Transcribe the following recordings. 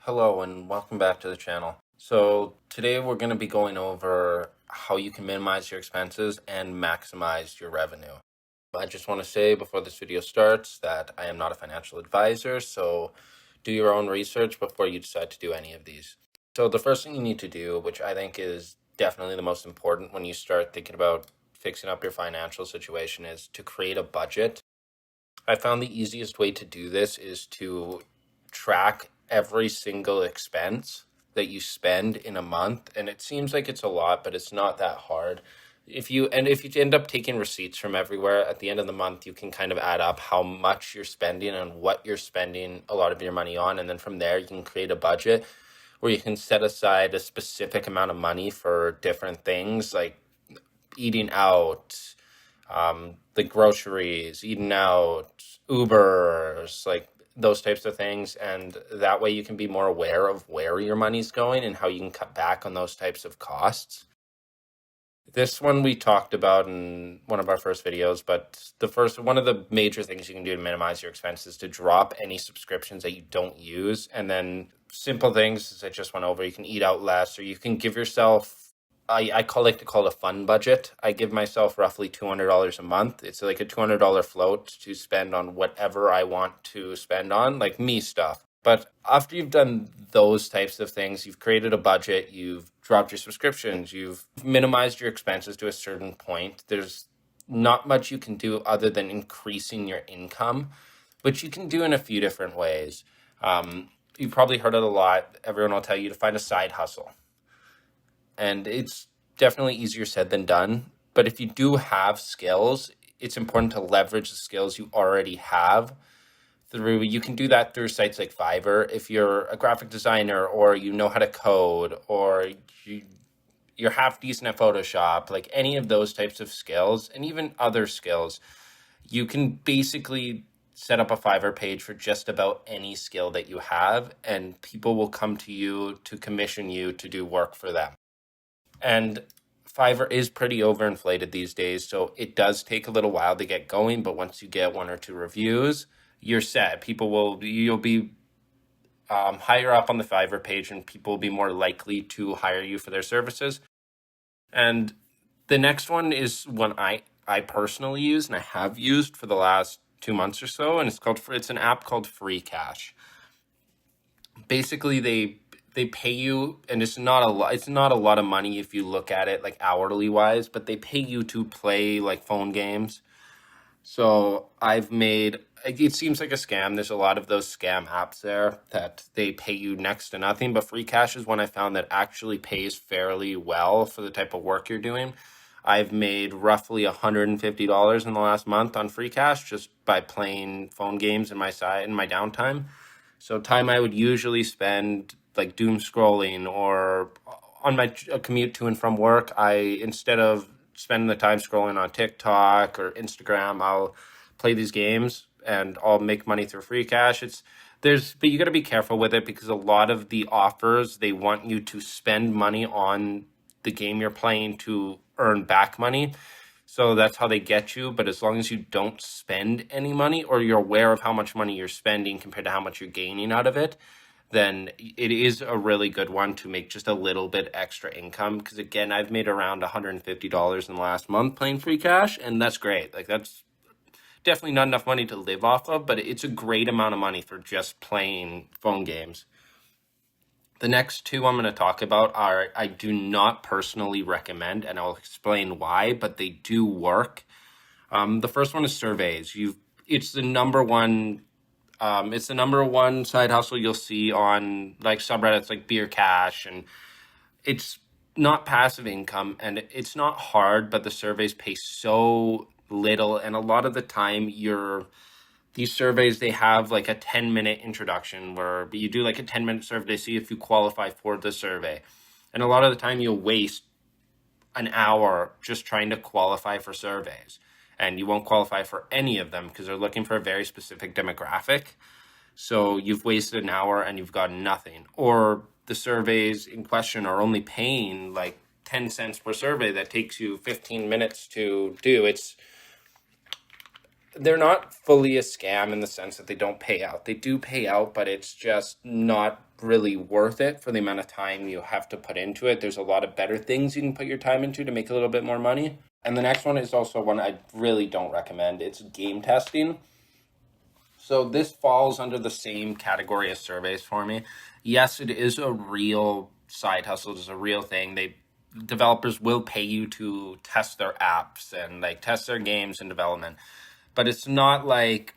Hello and welcome back to the channel. So today we're going to be going over how you can minimize your expenses and maximize your revenue. I just want to say before this video starts that I am not a financial advisor, so do your own research before you decide to do any of these. So the first thing you need to do, which I think is definitely the most important when you start thinking about fixing up your financial situation, is to create a budget. I found the easiest way to do this is to track every single expense that you spend in a month. And it seems like it's a lot, but it's not that hard. If you end up taking receipts from everywhere, at the end of the month, you can kind of add up how much you're spending and what you're spending a lot of your money on. And then from there, you can create a budget where you can set aside a specific amount of money for different things like eating out, the groceries, eating out, Ubers, like those types of things. And that way you can be more aware of where your money's going and how you can cut back on those types of costs. This one we talked about in one of our first videos, but one of the major things you can do to minimize your expenses is to drop any subscriptions that you don't use. And then simple things, as I just went over, you can eat out less, or you can give yourself, I like to call it a fun budget. I give myself roughly $200 a month. It's like a $200 float to spend on whatever I want to spend on, like me stuff. But after you've done those types of things, you've created a budget, you've dropped your subscriptions, you've minimized your expenses to a certain point. There's not much you can do other than increasing your income, which you can do in a few different ways. You've probably heard it a lot. Everyone will tell you to find a side hustle. And it's definitely easier said than done. But if you do have skills, it's important to leverage the skills you already have you can do that through sites like Fiverr. If you're a graphic designer or you know how to code or you're half decent at Photoshop, like any of those types of skills and even other skills, you can basically set up a Fiverr page for just about any skill that you have, and people will come to you to commission you to do work for them. And Fiverr is pretty overinflated these days, so it does take a little while to get going, but once you get one or two reviews, you're set. You'll be higher up on the Fiverr page, and people will be more likely to hire you for their services. And the next one is one I personally use and I have used for the last 2 months or so, and it's an app called Freecash. Basically, they pay you, and it's not a lot of money if you look at it like hourly wise, but they pay you to play like phone games. So it seems like a scam. There's a lot of those scam apps there that they pay you next to nothing, but Freecash is one I found that actually pays fairly well for the type of work you're doing. I've made roughly $150 in the last month on Freecash just by playing phone games in my downtime. So time I would usually spend like doom scrolling or on my commute to and from work, instead of spending the time scrolling on TikTok or Instagram, I'll play these games and I'll make money through Freecash. But you got to be careful with it because a lot of the offers, they want you to spend money on the game you're playing to earn back money. So that's how they get you. But as long as you don't spend any money or you're aware of how much money you're spending compared to how much you're gaining out of it, then it is a really good one to make just a little bit extra income. Because again, I've made around $150 in the last month playing Freecash, and that's great. Like that's definitely not enough money to live off of, but it's a great amount of money for just playing phone games. The next two I'm going to talk about I do not personally recommend, and I'll explain why, but they do work. The first one is surveys. It's the number one side hustle you'll see on like subreddits like Beer Cash, and it's not passive income and it's not hard, but the surveys pay so little, and a lot of the time these surveys, they have like a 10-minute introduction where you do like a 10-minute survey to see if you qualify for the survey. And a lot of the time you'll waste an hour just trying to qualify for surveys. And you won't qualify for any of them because they're looking for a very specific demographic. So you've wasted an hour and you've got nothing. Or the surveys in question are only paying like 10 cents per survey that takes you 15 minutes to do. they're not fully a scam in the sense that they don't pay out. They do pay out, but it's just not really worth it for the amount of time you have to put into it. There's a lot of better things you can put your time into to make a little bit more money. And the next one is also one I really don't recommend. It's game testing. So this falls under the same category as surveys for me. Yes, it is a real side hustle. It's a real thing. Developers will pay you to test their apps and like test their games in development. But it's not like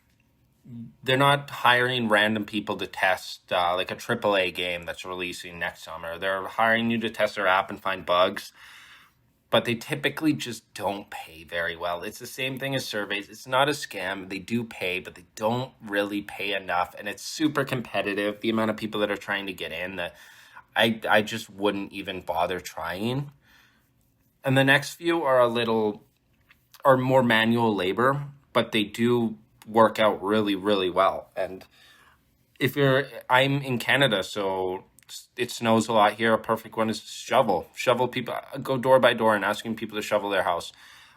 they're not hiring random people to test like a AAA game that's releasing next summer. They're hiring you to test their app and find bugs, but they typically just don't pay very well. It's the same thing as surveys. It's not a scam. They do pay, but they don't really pay enough. And it's super competitive, the amount of people that are trying to get in, that I just wouldn't even bother trying. And the next few are more manual labor, but they do work out really, really well. And I'm in Canada, so it snows a lot here. A perfect one is shovel people, go door by door and asking people to shovel their house.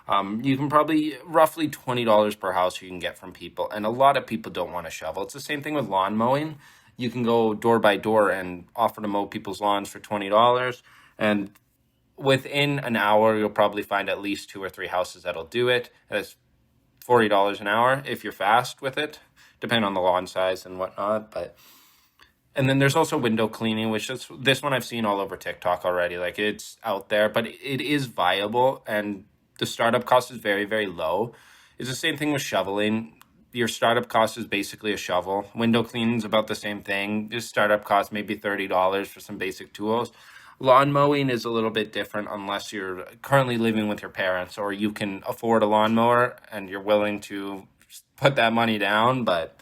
You can probably roughly $20 per house you can get from people, and a lot of people don't want to shovel. It's the same thing with lawn mowing. You can go door by door and offer to mow people's lawns for $20, and within an hour you'll probably find at least 2 or 3 houses that'll do it. That's $40 an hour if you're fast with it, depending on the lawn size and whatnot. And then there's also window cleaning, which is this one I've seen all over TikTok already. Like, it's out there, but it is viable, and the startup cost is very, very low. It's the same thing with shoveling. Your startup cost is basically a shovel. Window cleaning is about the same thing. Your startup cost maybe $30 for some basic tools. Lawn mowing is a little bit different unless you're currently living with your parents or you can afford a lawnmower and you're willing to put that money down. But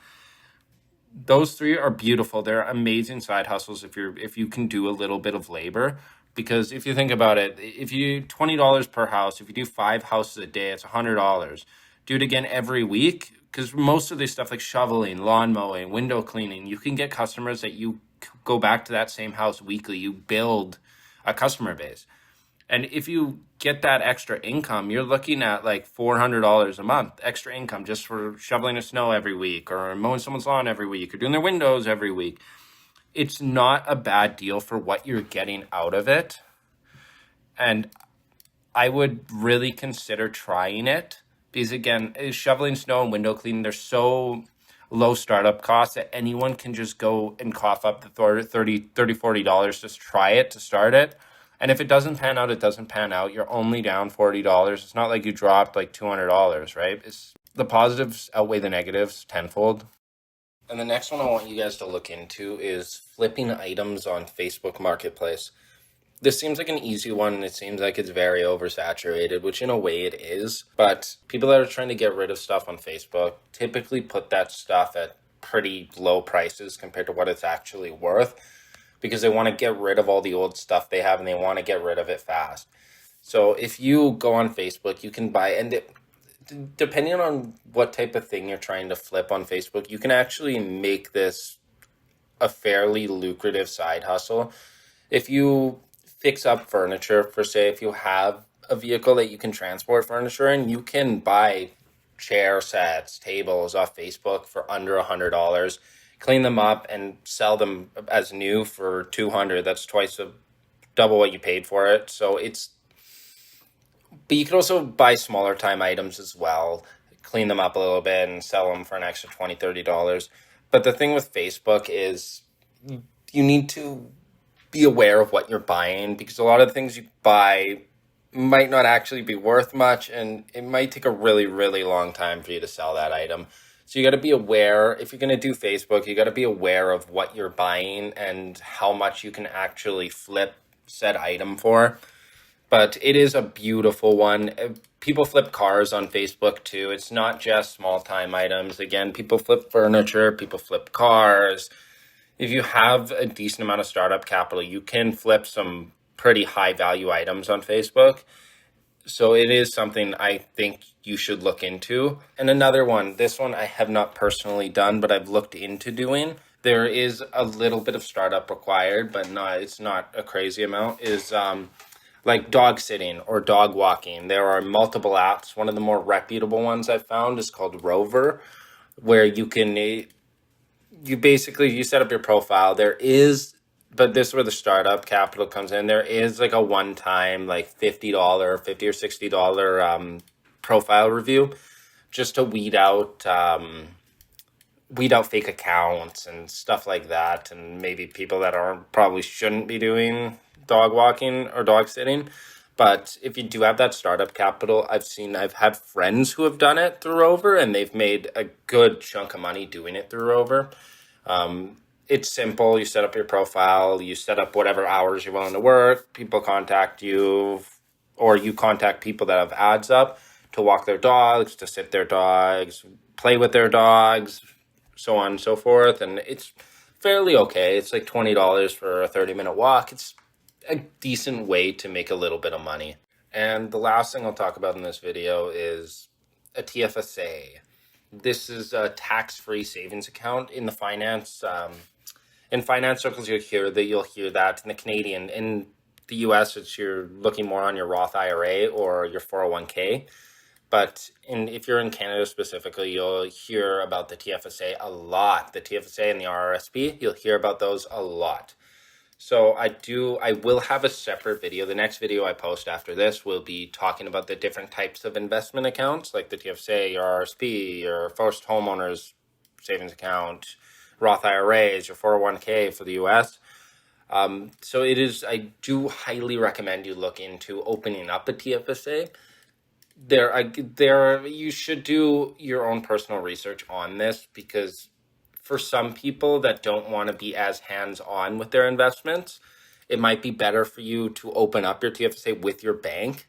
those three are beautiful. They're amazing side hustles if you can do a little bit of labor. Because if you think about it, if you do $20 per house, if you do 5 houses a day, it's $100. Do it again every week, because most of this stuff like shoveling, lawn mowing, window cleaning, you can get customers that you go back to that same house weekly. You build a customer base. And if you get that extra income, you're looking at like $400 a month extra income just for shoveling the snow every week or mowing someone's lawn every week or doing their windows every week. It's not a bad deal for what you're getting out of it. And I would really consider trying it because, again, shoveling snow and window cleaning, they're so low startup costs that anyone can just go and cough up the $30, $40, just try it to start it. And if it doesn't pan out, it doesn't pan out. You're only down $40. It's not like you dropped like $200, right? The positives outweigh the negatives tenfold. And the next one I want you guys to look into is flipping items on Facebook Marketplace. This seems like an easy one, and it seems like it's very oversaturated, which in a way it is. But people that are trying to get rid of stuff on Facebook typically put that stuff at pretty low prices compared to what it's actually worth, because they want to get rid of all the old stuff they have and they want to get rid of it fast. So if you go on Facebook, you can buy, and depending on what type of thing you're trying to flip on Facebook, you can actually make this a fairly lucrative side hustle. If you fix up furniture, for say, if you have a vehicle that you can transport furniture in, you can buy chair sets, tables off Facebook for under $100, clean them up and sell them as new for $200. That's double what you paid for it. But you can also buy smaller time items as well, clean them up a little bit and sell them for an extra $20, $30. But the thing with Facebook is you need to be aware of what you're buying, because a lot of the things you buy might not actually be worth much, and it might take a really, really long time for you to sell that item. So you got to be aware. If you're going to do Facebook, you got to be aware of what you're buying and how much you can actually flip said item for. But it is a beautiful one. People flip cars on Facebook too. It's not just small time items. Again, people flip furniture, people flip cars. If you have a decent amount of startup capital, you can flip some pretty high value items on Facebook. So it is something I think you should look into. And another one, this one I have not personally done, but I've looked into doing. There is a little bit of startup required, but it's not a crazy amount, is like dog sitting or dog walking. There are multiple apps. One of the more reputable ones I've found is called Rover, where you basically you set up your profile. There is, but this is where the startup capital comes in. There is like a one time like $50 or $60 profile review, just to weed out fake accounts and stuff like that, and maybe people that aren't probably shouldn't be doing dog walking or dog sitting. But if you do have that startup capital, I've had friends who have done it through Rover, and they've made a good chunk of money doing it through Rover. It's simple. You set up your profile, you set up whatever hours you're willing to work, people contact you, or you contact people that have ads up to walk their dogs, to sit their dogs, play with their dogs, so on and so forth. And it's fairly okay. It's like $20 for a 30-minute walk. It's a decent way to make a little bit of money. And the last thing I'll talk about in this video is a TFSA. This is a tax-free savings account in the in finance circles. You'll hear that in the Canadian. In the US, it's you're looking more on your Roth IRA or your 401k. But if you're in Canada specifically, you'll hear about the TFSA a lot. The TFSA and the RRSP, you'll hear about those a lot. So I will have a separate video. The next video I post after this will be talking about the different types of investment accounts, like the TFSA, your RRSP, your first homeowners savings account, Roth IRAs, your 401k for the US. So I do highly recommend you look into opening up a TFSA. You should do your own personal research on this, because for some people that don't want to be as hands-on with their investments, it might be better for you to open up your TFSA with your bank.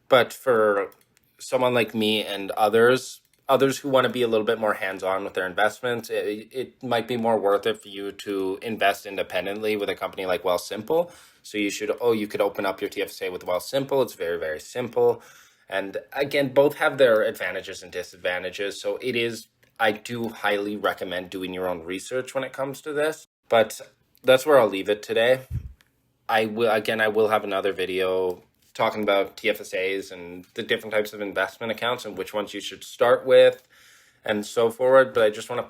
But for someone like me and others who want to be a little bit more hands-on with their investments, it might be more worth it for you to invest independently with a company like Wealthsimple. So you could open up your TFSA with Wealthsimple. It's very, very simple. And again, both have their advantages and disadvantages. So I do highly recommend doing your own research when it comes to this. But that's where I'll leave it today. I will have another video talking about TFSAs and the different types of investment accounts and which ones you should start with and so forward. But I just wanted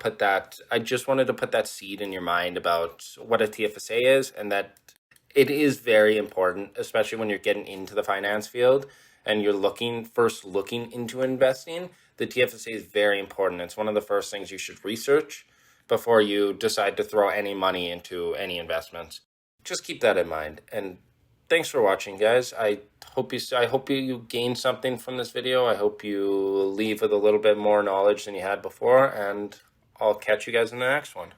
to put that seed in your mind about what a TFSA is, and that it is very important, especially when you're getting into the finance field and you're looking into investing. The TFSA is very important. It's one of the first things you should research before you decide to throw any money into any investments. Just keep that in mind. And thanks for watching, guys. I hope you gained something from this video. I hope you leave with a little bit more knowledge than you had before, and I'll catch you guys in the next one.